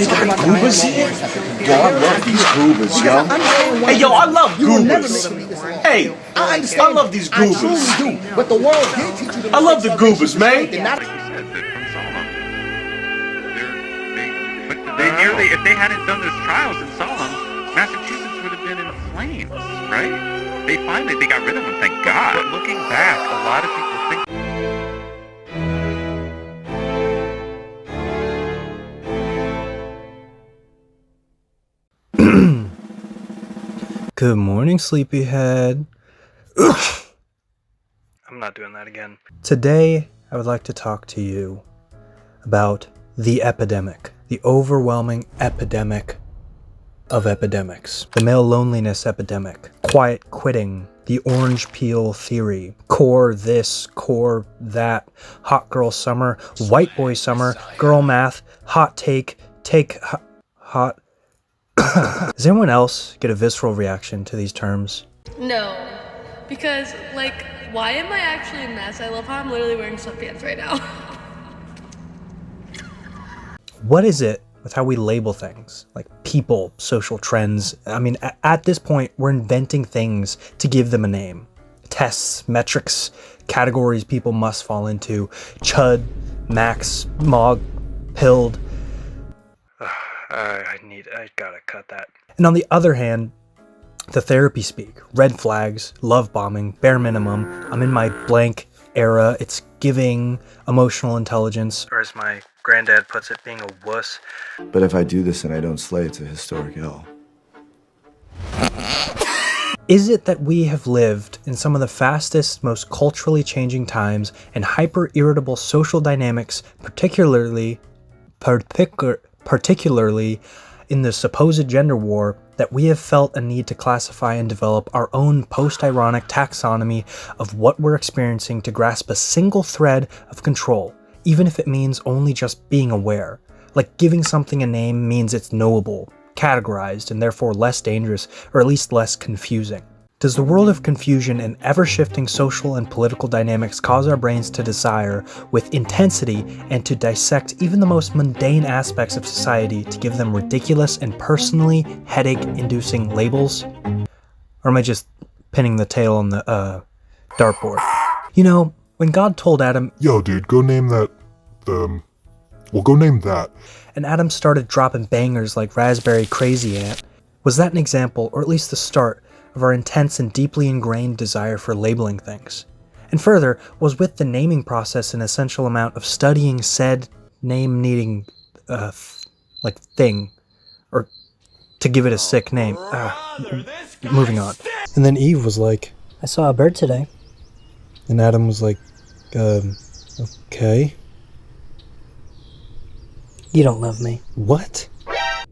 they got goobers here? Yo, I love these goobers, yo. Hey, yo, I love goobers. Hey, I love these goobers. I truly do. But the world did teach you to I love the goobers, man. If they hadn't done those trials in Solomon, Massachusetts would have been in flames, right? They got rid of them, thank God. But looking back, a lot of people think. Good morning, sleepyhead. I'm not doing that again. Today, I would like to talk to you about the epidemic, the overwhelming epidemic of epidemics, the male loneliness epidemic, quiet quitting, the orange peel theory, core this, core that, hot girl summer, white boy summer, girl math, hot take hot. Does anyone else get a visceral reaction to these terms? No, because, why am I actually a mess? I love how I'm literally wearing sweatpants right now. What is it with how we label things, like people, social trends? I mean, at this point, we're inventing things to give them a name. Tests, metrics, categories people must fall into. Chud, max, mog, pilled. I gotta cut that. And on the other hand, the therapy speak, red flags, love bombing, bare minimum, I'm in my blank era, it's giving emotional intelligence, or as my granddad puts it, being a wuss. But if I do this and I don't slay, it's a historic ill. Is it that we have lived in some of the fastest, most culturally changing times and hyper-irritable social dynamics, particularly in the supposed gender war, that we have felt a need to classify and develop our own post-ironic taxonomy of what we're experiencing to grasp a single thread of control, even if it means only just being aware. Like giving something a name means it's knowable, categorized, and therefore less dangerous, or at least less confusing. Does the world of confusion and ever-shifting social and political dynamics cause our brains to desire, with intensity, and to dissect even the most mundane aspects of society to give them ridiculous and personally headache-inducing labels? Or am I just pinning the tail on the, dartboard? You know, when God told Adam, "Yo, dude, go name that, go name that," and Adam started dropping bangers like Raspberry Crazy Ant, was that an example, or at least the start, of our intense and deeply ingrained desire for labeling things? And further, was with the naming process an essential amount of studying said name-needing, thing, or to give it a sick name? Moving on. And then Eve was like, "I saw a bird today." And Adam was like, okay. "You don't love me." What?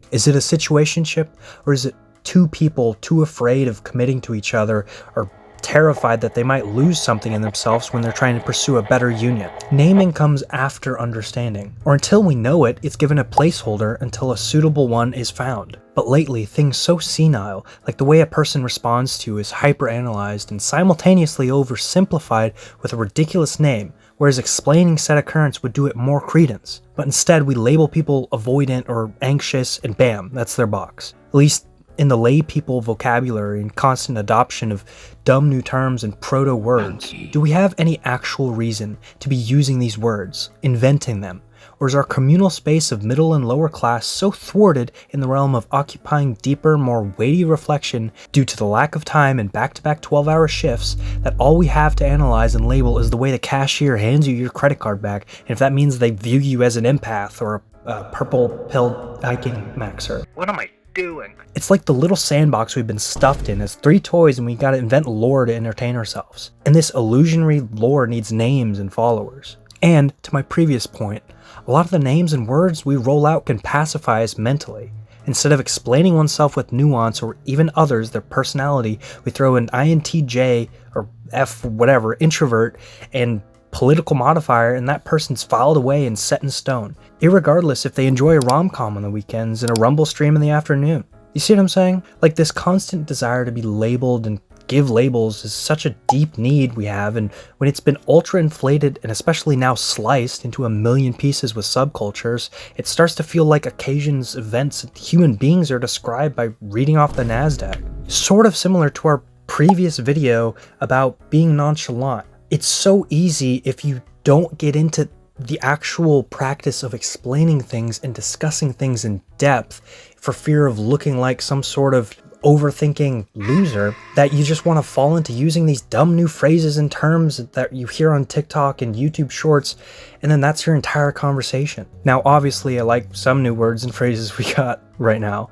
Is it a situationship, or is it two people too afraid of committing to each other or terrified that they might lose something in themselves when they're trying to pursue a better union? Naming comes after understanding, or until we know it, it's given a placeholder until a suitable one is found. But lately, things so senile, like the way a person responds to is hyper-analyzed and simultaneously oversimplified with a ridiculous name, whereas explaining said occurrence would do it more credence. But instead, we label people avoidant or anxious, and bam, that's their box. At least in the lay people vocabulary and constant adoption of dumb new terms and proto-words. Do we have any actual reason to be using these words, inventing them? Or is our communal space of middle and lower class so thwarted in the realm of occupying deeper, more weighty reflection due to the lack of time and back-to-back 12-hour shifts that all we have to analyze and label is the way the cashier hands you your credit card back, and if that means they view you as an empath or a purple-pilled hiking maxer? What am I doing? It's like the little sandbox we've been stuffed in as 3 toys, and we gotta invent lore to entertain ourselves. And this illusionary lore needs names and followers. And, to my previous point, a lot of the names and words we roll out can pacify us mentally. Instead of explaining oneself with nuance or even others their personality, we throw an INTJ or F whatever, introvert, and political modifier, and that person's filed away and set in stone, irregardless if they enjoy a rom-com on the weekends and a Rumble stream in the afternoon. You see what I'm saying? Like this constant desire to be labeled and give labels is such a deep need we have, and when it's been ultra inflated and especially now sliced into a million pieces with subcultures, it starts to feel like occasions, events, and human beings are described by reading off the NASDAQ. Sort of similar to our previous video about being nonchalant. It's so easy if you don't get into the actual practice of explaining things and discussing things in depth for fear of looking like some sort of overthinking loser, that you just want to fall into using these dumb new phrases and terms that you hear on TikTok and YouTube shorts, and then that's your entire conversation. Now, obviously, I like some new words and phrases we got right now,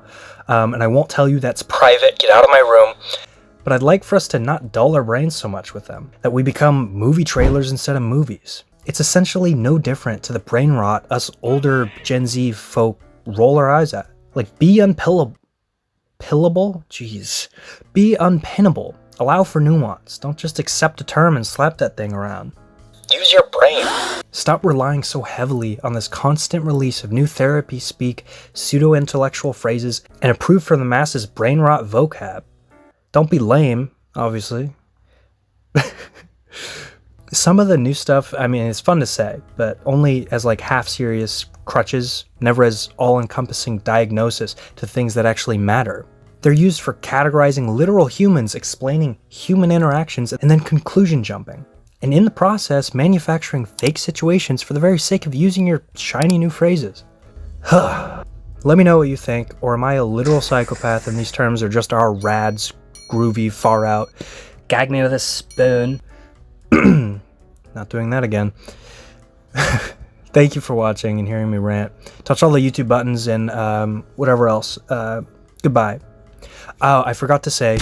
and I won't tell you that's private, get out of my room, but I'd like for us to not dull our brains so much with them, that we become movie trailers instead of movies. It's essentially no different to the brain rot us older Gen Z folk roll our eyes at. Like, be unpillable? Jeez. Be unpinnable. Allow for nuance. Don't just accept a term and slap that thing around. Use your brain. Stop relying so heavily on this constant release of new therapy speak, pseudo-intellectual phrases, and approved for the masses brain rot vocab. Don't be lame, obviously. Some of the new stuff, I mean, it's fun to say, but only as like half-serious crutches, never as all-encompassing diagnosis to things that actually matter. They're used for categorizing literal humans, explaining human interactions, and then conclusion jumping. And in the process, manufacturing fake situations for the very sake of using your shiny new phrases. Huh. Let me know what you think, or am I a literal psychopath and these terms are just our rads, groovy, far out, gag me with a spoon. Not doing that again. Thank you for watching and hearing me rant. Touch all the YouTube buttons and whatever else. Goodbye. Oh, I forgot to say,